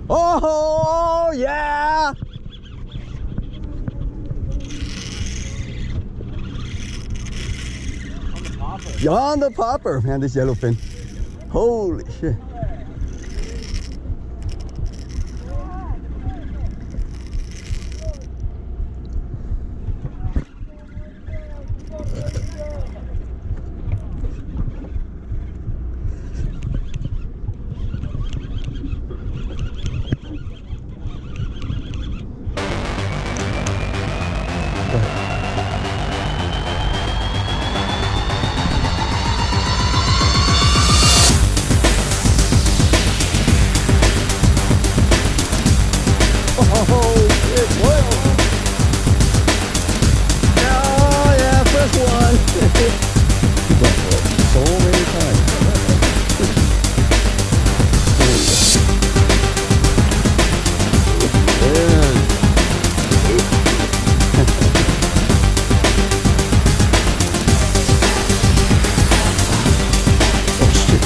Oh, yeah. On the popper, man, this yellowfin. Holy shit. Oh, shit, whoa. Oh, yeah, first one. So many times. Yeah. Oh, shit.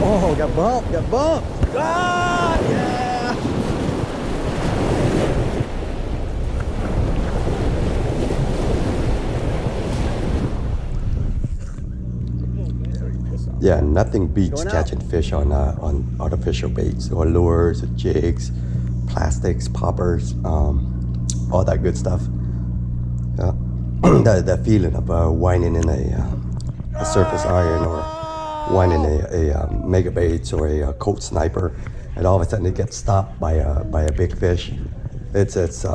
Oh, got bumped, got bumped. Ah, yeah. Yeah, nothing beats catching fish on artificial baits or lures, or jigs, plastics, poppers, all that good stuff. Yeah. that feeling of winding in a surface iron or winding a mega baits or a coat sniper, and all of a sudden it gets stopped by a big fish. It's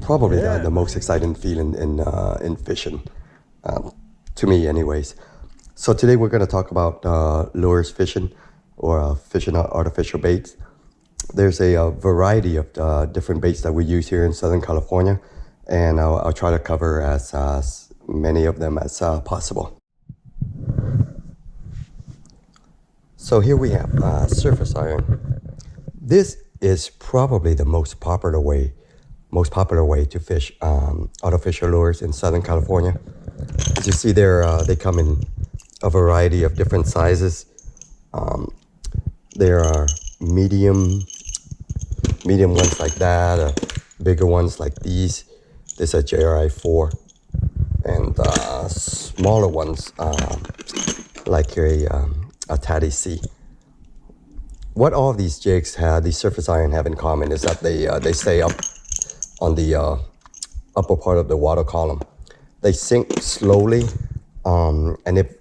probably the most exciting feeling in fishing, to me, anyways. So today we're going to talk about lures fishing or fishing artificial baits. There's a variety of different baits that we use here in Southern California, and I'll try to cover as many of them as possible. So here we have surface iron. This is probably the most popular way to fish artificial lures in Southern California. As you see there, they come in a variety of different sizes. There are medium ones like that, bigger ones like these. This is a JRI 4, and smaller ones like a Tatty C. What all of these jigs have, these surface iron have in common is that they stay up on the upper part of the water column. They sink slowly, and if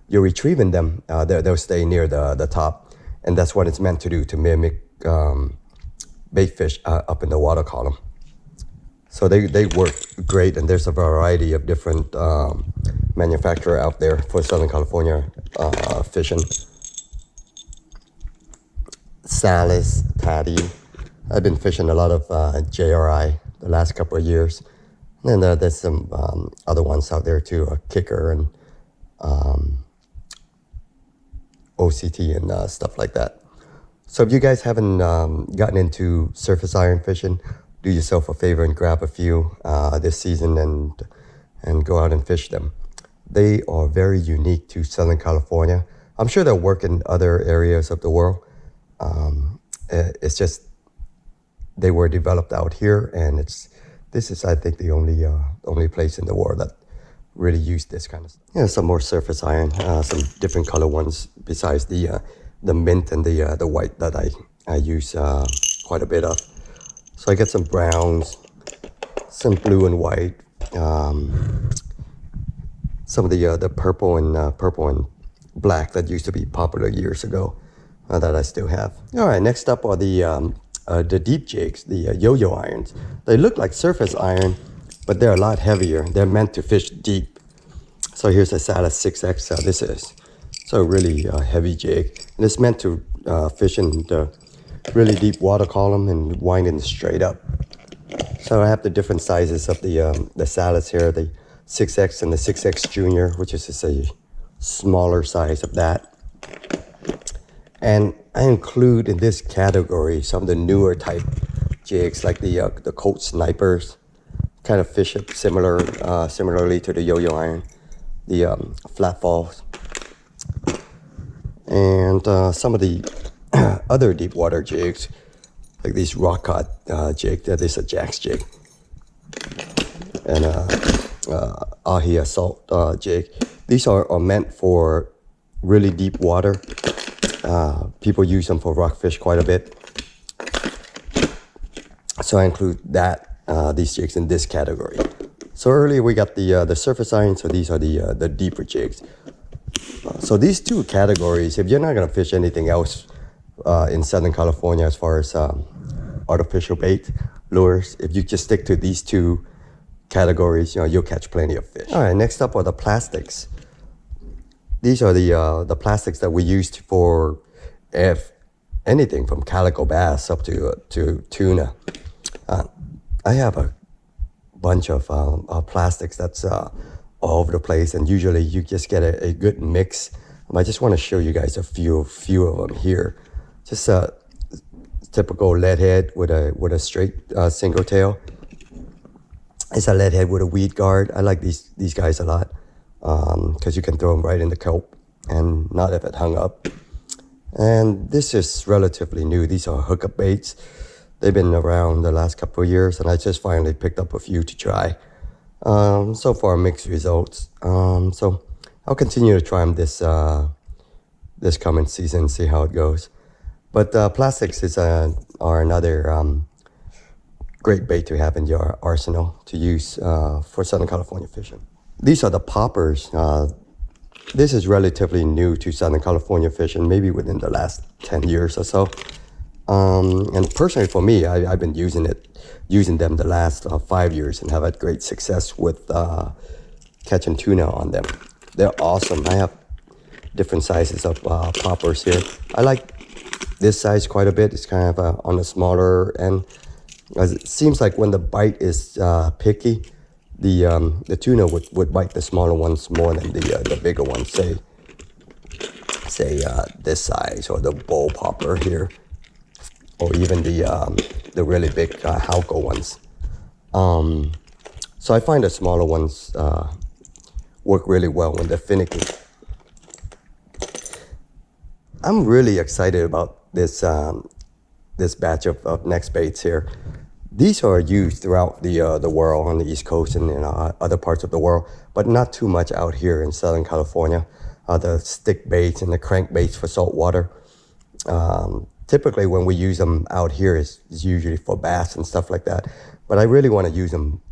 you're retrieving them, they'll stay near the top, and that's what it's meant to do, to mimic bait fish up in the water column. So they work great, and there's a variety of different manufacturer out there for Southern California fishing. Salis, Tatty. I've been fishing a lot of JRI the last couple of years. And then there's some other ones out there too, a kicker and OCT and stuff like that. So if you guys haven't gotten into surface iron fishing, do yourself a favor and grab a few this season and go out and fish them. They are very unique to Southern California. I'm sure they'll work in other areas of the world. It's just they were developed out here, and this is I think the only place in the world that really used this kind of stuff. Yeah, some more surface iron, some different color ones besides the mint and the white that I use quite a bit of. So I get some browns, some blue and white, some of the purple and black that used to be popular years ago that I still have. All right, next up are the deep jigs, the yo-yo irons. They look like surface iron, but they're a lot heavier. They're meant to fish deep. So here's a Salus 6X. This is so really heavy jig, and it's meant to fish in the really deep water column and winding straight up. So I have the different sizes of the Salus here, the 6X and the 6X Junior, which is just a smaller size of that. And I include in this category some of the newer type jigs, like the Colt Snipers, kind of fish it similarly to the yo-yo iron, the flat falls, and some of the other deep water jigs, like these rock cod jig. That is a Jack's jig, and ahi assault jig. These are meant for really deep water. People use them for rockfish quite a bit. So I include these jigs in this category. So earlier we got the surface iron, so these are the deeper jigs. So these two categories, if you're not gonna fish anything else in Southern California as far as artificial bait lures, if you just stick to these two categories, you'll catch plenty of fish. All right, next up are the plastics. These are the plastics that we used for anything from calico bass up to tuna. I have a bunch of plastics that's all over the place, and usually you just get a good mix. I just want to show you guys a few of them here. Just a typical lead head with a straight single tail. It's a lead head with a weed guard. I like these guys a lot because you can throw them right in the kelp and not have it hung up. And this is relatively new. These are hookup baits. They've been around the last couple of years, and I just finally picked up a few to try. So far, mixed results. So I'll continue to try them this coming season, see how it goes. But plastics are another great bait to have in your arsenal to use for Southern California fishing. These are the poppers. This is relatively new to Southern California fishing, maybe within the last 10 years or so. And personally for me, I've been using them the last 5 years and have had great success with catching tuna on them. They're awesome. I have different sizes of poppers here. I like this size quite a bit. It's kind of on the smaller end. As it seems like when the bite is picky, the tuna would bite the smaller ones more than the bigger ones. Say this size, or the bull popper here, or even the really big Halco ones. So I find the smaller ones work really well when they're finicky. I'm really excited about this batch of next baits here. These are used throughout the world, on the East Coast and in other parts of the world, but not too much out here in Southern California. The stick baits and the crank baits for saltwater. Typically when we use them out here is usually for bass and stuff like that. But I really want to use them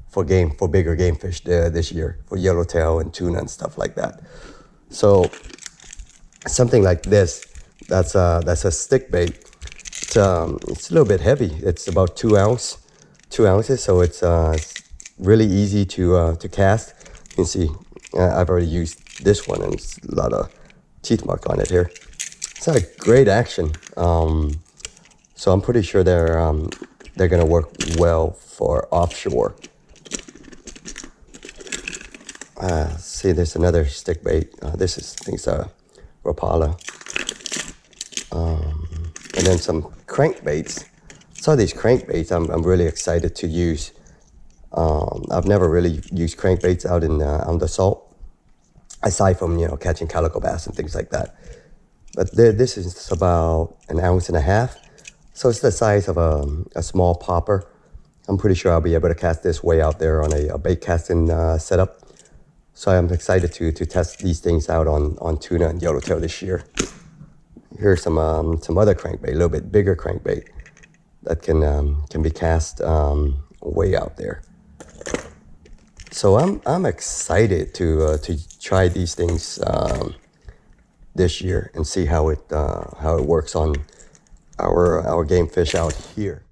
for bigger game fish this year, for yellowtail and tuna and stuff like that. So something like this, that's a stick bait. It's a little bit heavy. It's about 2 ounces, so it's really easy to cast. You can see I've already used this one, and it's a lot of teeth mark on it here. It's a great action. So I'm pretty sure they're they're gonna work well for offshore. See, there's another stick bait. This is, I think it's a Rapala. And then some crankbaits. So these crankbaits I'm really excited to use. I've never really used crankbaits out in on the salt, aside from, you know, catching calico bass and things like that. But this is about 1.5 ounces. So it's the size of a small popper. I'm pretty sure I'll be able to cast this way out there on a bait casting setup. So I'm excited to test these things out on tuna and yellowtail this year. Here's some other crankbait, a little bit bigger crankbait that can be cast way out there. So I'm excited to try these things this year and see how it works on our game fish out here.